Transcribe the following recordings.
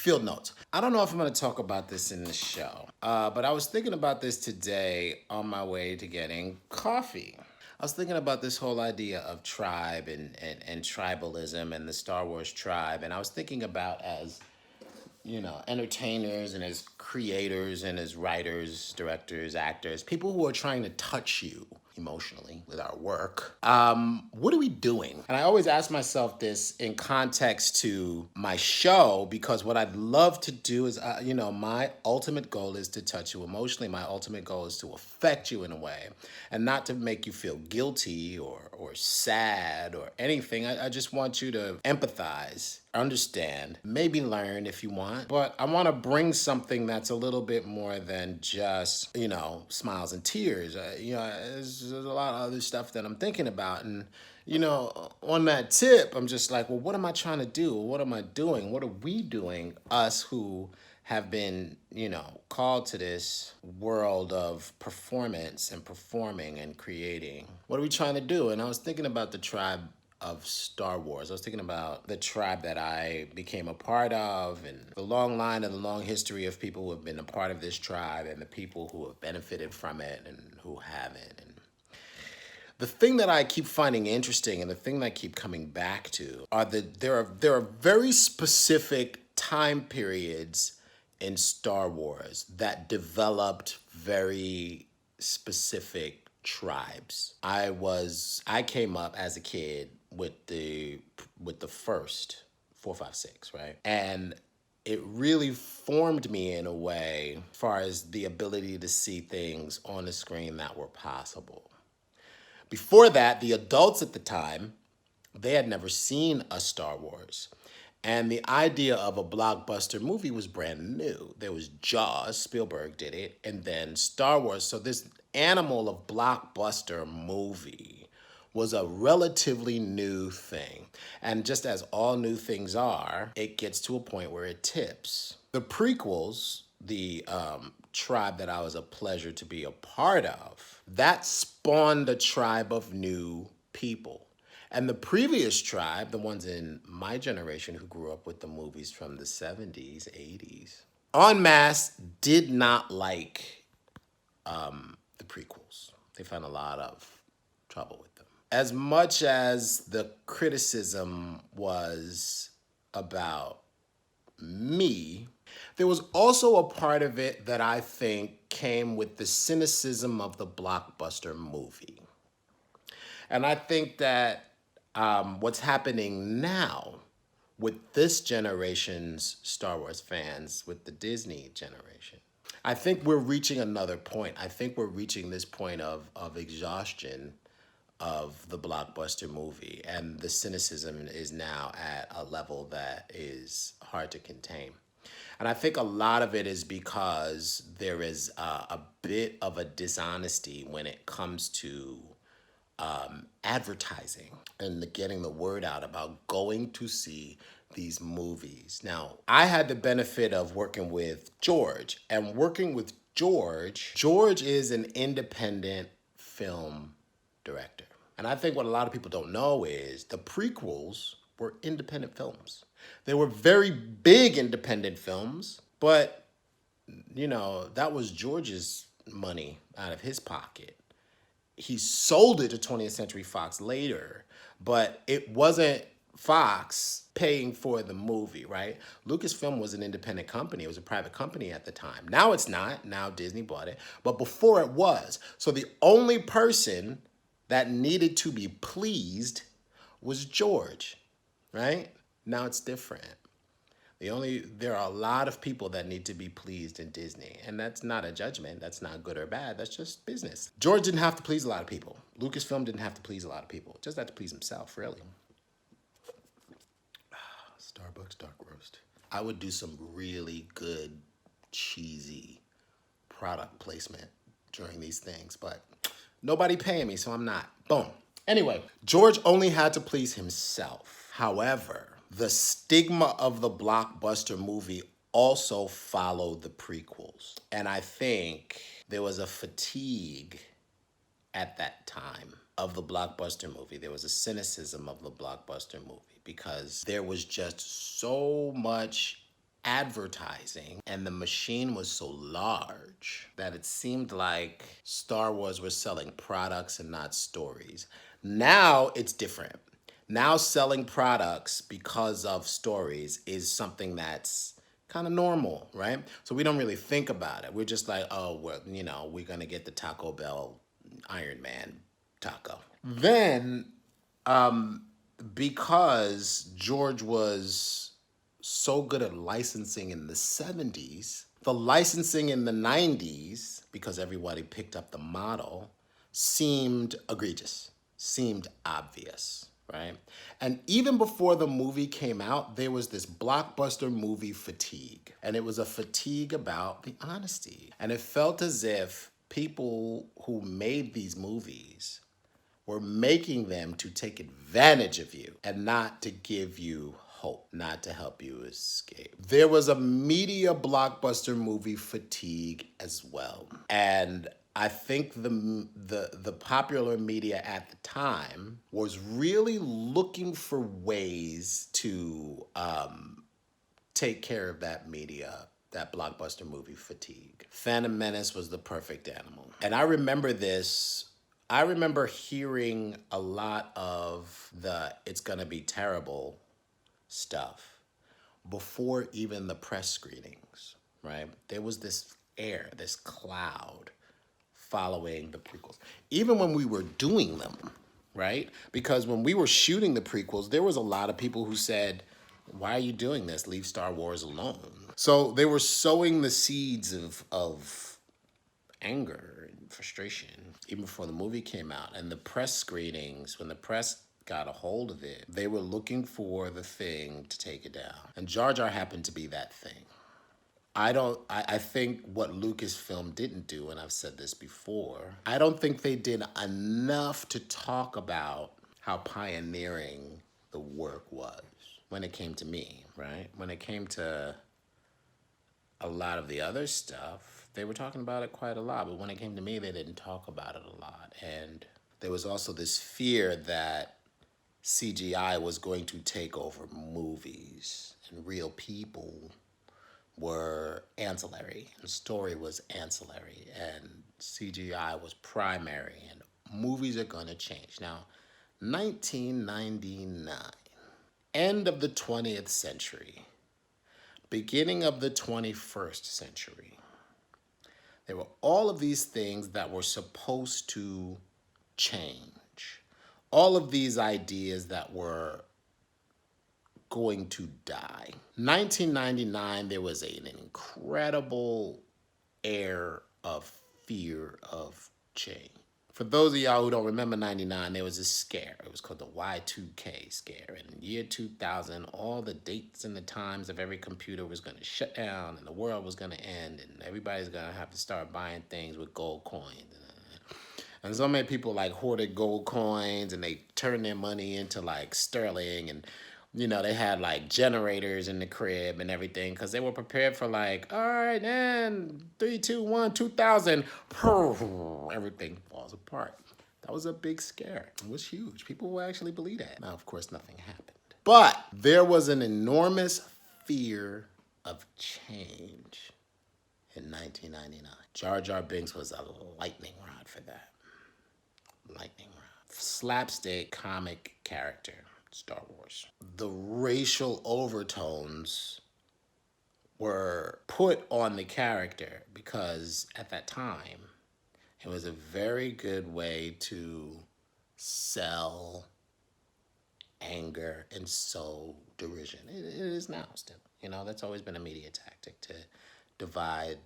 field notes. I don't know if I'm going to talk about this in the show, but I was thinking about this today on my way to getting coffee. I was thinking about this whole idea of tribe and tribalism and the Star Wars tribe. And I was thinking about as, entertainers and as creators and as writers, directors, actors, people who are trying to touch you emotionally with our work. What are we doing? And I always ask myself this in context to my show, because what I'd love to do is, my ultimate goal is to touch you emotionally. My ultimate goal is to affect you in a way and not to make you feel guilty or sad or anything. I just want you to empathize, understand, maybe learn if you want, but I want to bring something that's a little bit more than just, smiles and tears. There's a lot of other stuff that I'm thinking about. And, on that tip, I'm just like, well, what am I trying to do? What am I doing? What are we doing? Us who have been, called to this world of performance and performing and creating. What are we trying to do? And I was thinking about the tribe of Star Wars. I was thinking about the tribe that I became a part of and the long line and the long history of people who have been a part of this tribe and the people who have benefited from it and who haven't. And the thing that I keep finding interesting and the thing that I keep coming back to are there are very specific time periods in Star Wars that developed very specific tribes. I came up as a kid with the first 4, 5, 6, right? And it really formed me in a way as far as the ability to see things on the screen that were possible. Before that, the adults at the time, they had never seen a Star Wars. And the idea of a blockbuster movie was brand new. There was Jaws, Spielberg did it, and then Star Wars. So this animal of blockbuster movie was a relatively new thing. And just as all new things are, it gets to a point where it tips. The prequels, the tribe that I was a pleasure to be a part of, that spawned a tribe of new people. And the previous tribe, the ones in my generation who grew up with the movies from the 70s, 80s, en masse did not like the prequels. They found a lot of trouble with them. As much as the criticism was about me, there was also a part of it that I think came with the cynicism of the blockbuster movie. And I think that what's happening now with this generation's Star Wars fans, with the Disney generation, I think we're reaching another point. I think we're reaching this point of exhaustion of the blockbuster movie, and the cynicism is now at a level that is hard to contain. And I think a lot of it is because there is a bit of a dishonesty when it comes to advertising and getting the word out about going to see these movies. Now, I had the benefit of working with George, and working with George is an independent film director. And I think what a lot of people don't know is the prequels were independent films. They were very big independent films, but, that was George's money out of his pocket. He sold it to 20th Century Fox later, but it wasn't Fox paying for the movie, right? Lucasfilm was an independent company. It was a private company at the time. Now it's not. Now Disney bought it. But before it was. So the only person that needed to be pleased was George, right? Now it's different. There are a lot of people that need to be pleased in Disney, and that's not a judgment. That's not good or bad. That's just business. George didn't have to please a lot of people. Lucasfilm didn't have to please a lot of people. Just had to please himself, really. Starbucks dark roast. I would do some really good, cheesy product placement during these things, but nobody paying me, so I'm not. Boom. Anyway, George only had to please himself. However, the stigma of the blockbuster movie also followed the prequels. And I think there was a fatigue at that time of the blockbuster movie. There was a cynicism of the blockbuster movie because there was just so much advertising, and the machine was so large that it seemed like Star Wars was selling products and not stories. Now it's different. Now selling products because of stories is something that's kind of normal, right? So we don't really think about it. We're just like, oh, well, we're gonna get the Taco Bell Iron Man taco. Then, because George was so good at licensing in the 70s, the licensing in the 90s, because everybody picked up the model, seemed egregious, seemed obvious, right? And even before the movie came out, there was this blockbuster movie fatigue. And it was a fatigue about the honesty. And it felt as if people who made these movies were making them to take advantage of you and not to give you hope, not to help you escape. There was a media blockbuster movie fatigue as well. And I think the popular media at the time was really looking for ways to take care of that media, that blockbuster movie fatigue. Phantom Menace was the perfect animal. And I remember this. I remember hearing a lot of the "it's gonna be terrible" stuff before even the press screenings, right? There was this air, this cloud following the prequels. Even when we were doing them, right? Because when we were shooting the prequels, there was a lot of people who said, why are you doing this? Leave Star Wars alone. So they were sowing the seeds of anger and frustration even before the movie came out. And the press screenings, when the press got a hold of it, they were looking for the thing to take it down. And Jar Jar happened to be that thing. I think what Lucasfilm didn't do, and I've said this before, I don't think they did enough to talk about how pioneering the work was when it came to me, right? When it came to a lot of the other stuff, they were talking about it quite a lot, but when it came to me, they didn't talk about it a lot. And there was also this fear that CGI was going to take over movies and real people were ancillary and story was ancillary and CGI was primary and movies are going to change. Now, 1999, end of the 20th century, beginning of the 21st century, there were all of these things that were supposed to change. All of these ideas that were going to die. 1999, there was an incredible air of fear of change. For those of y'all who don't remember 99, there was a scare. It was called the Y2K scare. And in the year 2000, all the dates and the times of every computer was going to shut down and the world was going to end and everybody's going to have to start buying things with gold coins. And so many people like hoarded gold coins and they turned their money into like sterling and they had like generators in the crib and everything because they were prepared for like, all right, and 3, 2, 1, 2000, everything falls apart. That was a big scare. It was huge. People will actually believe that. Now, of course, nothing happened. But there was an enormous fear of change in 1999. Jar Jar Binks was a lightning rod for that. Lightning rod. Slapstick comic character. Star Wars. The racial overtones were put on the character because at that time, it was a very good way to sell anger and sow derision. It is now still. That's always been a media tactic to divide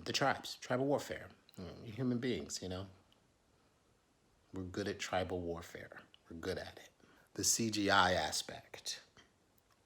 the tribes, tribal warfare. Human beings, We're good at tribal warfare. We're good at it. The CGI aspect.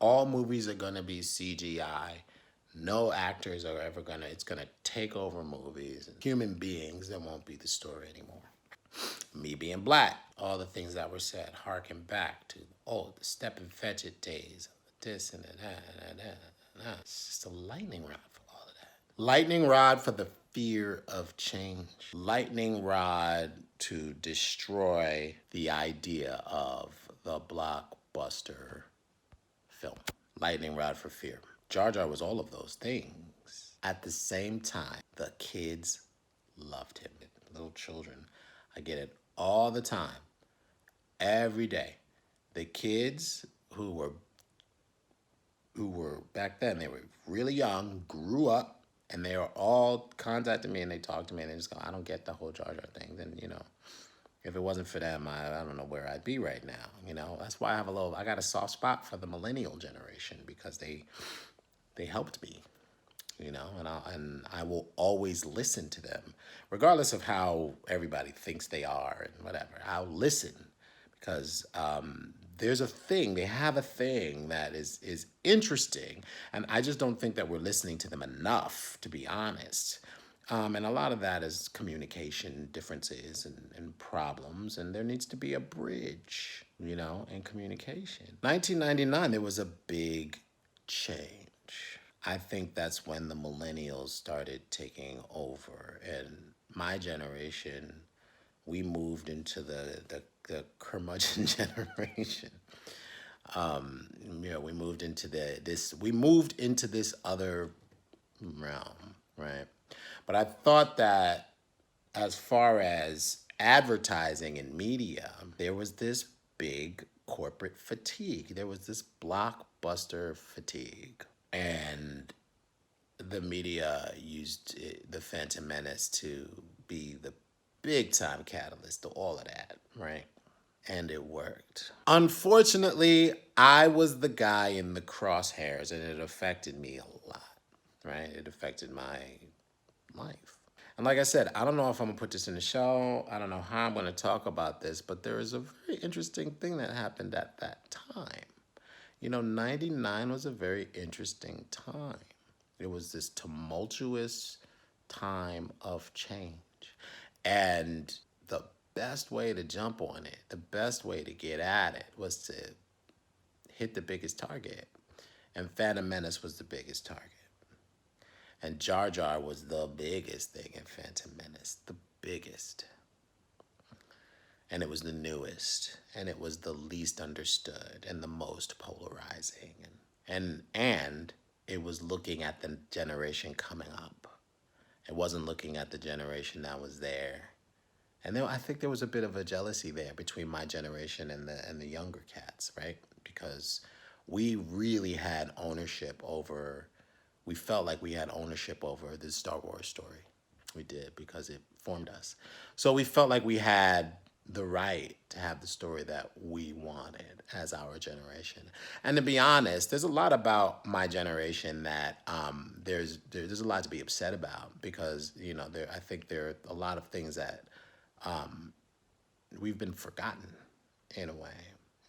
All movies are going to be CGI. No actors are ever going to, it's going to take over movies. Human beings, that won't be the story anymore. Me being black, all the things that were said, harken back to, the step and fetch it days, this and that. It's just a lightning rod for all of that. Lightning rod for the fear of change. Lightning rod to destroy the idea of the blockbuster film. Lightning rod for fear. Jar Jar was all of those things. At the same time, the kids loved him. Little children, I get it all the time, every day. The kids who were back then, they were really young, grew up, and they are all contacting me and they talk to me and they just go, I don't get the whole Jar Jar thing. Then, if it wasn't for them, I don't know where I'd be right now. That's why I got a soft spot for the millennial generation because they helped me, and I will always listen to them, regardless of how everybody thinks they are and whatever. I'll listen because they have a thing that is interesting, and I just don't think that we're listening to them enough, to be honest. And a lot of that is communication differences and problems, and there needs to be a bridge, in communication. 1999, there was a big change. I think that's when the millennials started taking over, and my generation, we moved into the curmudgeon generation. We moved into this other realm, right? But I thought that as far as advertising and media, there was this big corporate fatigue. There was this blockbuster fatigue. And the media used the Phantom Menace to be the big time catalyst to all of that, right? And it worked. Unfortunately, I was the guy in the crosshairs, and it affected me a lot, right? It affected my life. And like I said, I don't know if I'm gonna put this in the show. I don't know how I'm gonna talk about this, but there is a very interesting thing that happened at that time. 99 was a very interesting time. It was this tumultuous time of change. And the best way to jump on it, the best way to get at it was to hit the biggest target. And Phantom Menace was the biggest target. And Jar Jar was the biggest thing in Phantom Menace, the biggest. And it was the newest, and it was the least understood and the most polarizing. And it was looking at the generation coming up. It wasn't looking at the generation that was there. And I think there was a bit of a jealousy there between my generation and the younger cats, right? Because we really had ownership over, we felt like we had ownership over the Star Wars story. We did, because it formed us. So we felt like we had the right to have the story that we wanted as our generation. And to be honest, there's a lot about my generation that there's a lot to be upset about, because I think there are a lot of things that we've been forgotten in a way.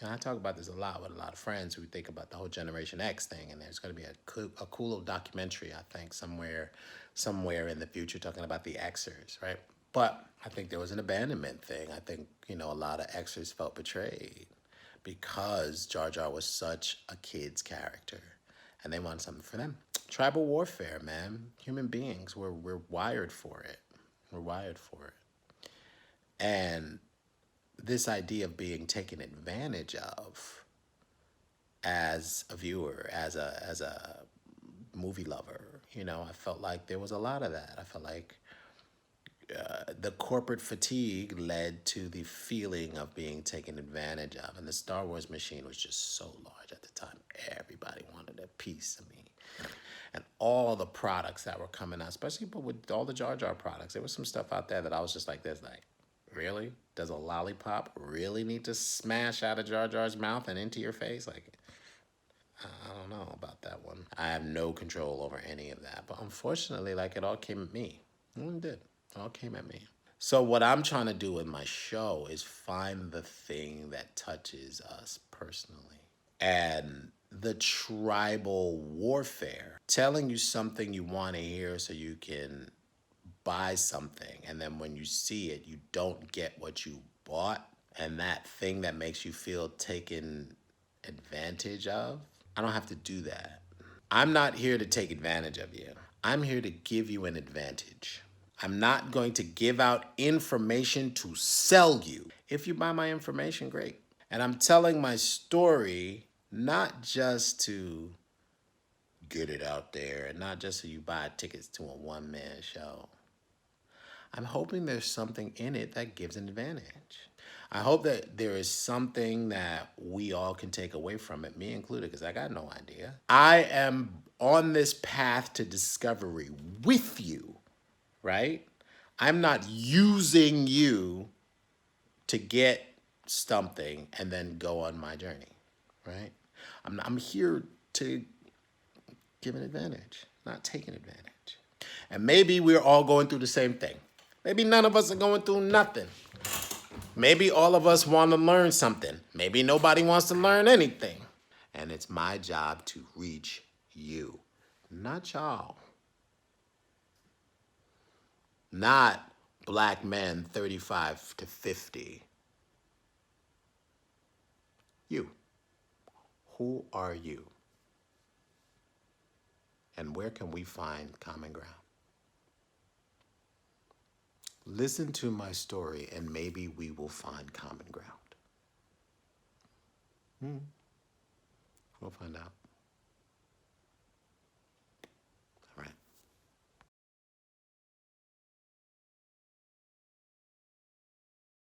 And I talk about this a lot with a lot of friends who think about the whole Generation X thing, and there's going to be a cool little documentary, I think, somewhere in the future talking about the Xers, right? But I think there was an abandonment thing. I think, a lot of Xers felt betrayed because Jar Jar was such a kid's character, and they wanted something for them. Tribal warfare, man. Human beings, we're wired for it. We're wired for it. And this idea of being taken advantage of as a viewer, as a movie lover, I felt like there was a lot of that. I felt like the corporate fatigue led to the feeling of being taken advantage of. And the Star Wars machine was just so large at the time. Everybody wanted a piece of me. And all the products that were coming out, especially with all the Jar Jar products, there was some stuff out there that I was just like this, like, really? Does a lollipop really need to smash out of Jar Jar's mouth and into your face? Like, I don't know about that one. I have no control over any of that. But unfortunately, it all came at me. It did. It all came at me. So what I'm trying to do with my show is find the thing that touches us personally. And the tribal warfare, telling you something you want to hear so you can buy something, and then when you see it, you don't get what you bought, and that thing that makes you feel taken advantage of. I don't have to do that. I'm not here to take advantage of you. I'm here to give you an advantage. I'm not going to give out information to sell you. If you buy my information, great. And I'm telling my story not just to get it out there, and not just so you buy tickets to a one-man show. I'm hoping there's something in it that gives an advantage. I hope that there is something that we all can take away from it, me included, because I got no idea. I am on this path to discovery with you, right? I'm not using you to get something and then go on my journey, right? I'm here to give an advantage, not take an advantage. And maybe we're all going through the same thing. Maybe none of us are going through nothing. Maybe all of us want to learn something. Maybe nobody wants to learn anything. And it's my job to reach you, not y'all. Not black men 35 to 50. You. Who are you? And where can we find common ground? Listen to my story and maybe we will find common ground. We'll find out.